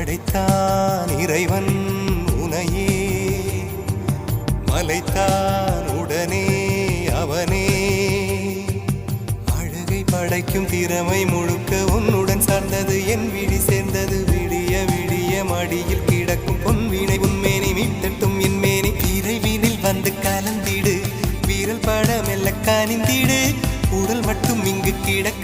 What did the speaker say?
படைத்தான் இறைவன் உனையே, மலைத்தான் உடனே அவனே. அழகை படைக்கும் திறமை முழுக்க உன்னுடன் சார்ந்தது, என் விழி சேர்ந்தது. விடிய விடிய மடியில் கிடக்கும் பொன்வினை உன்மேனி மீட்டட்டும் என் மேனி. இறைவினில் வந்து கலந்திடு, வீரல் பட மெல்ல காணிந்திடு, உடல் மட்டும் இங்கு கிடக்கும்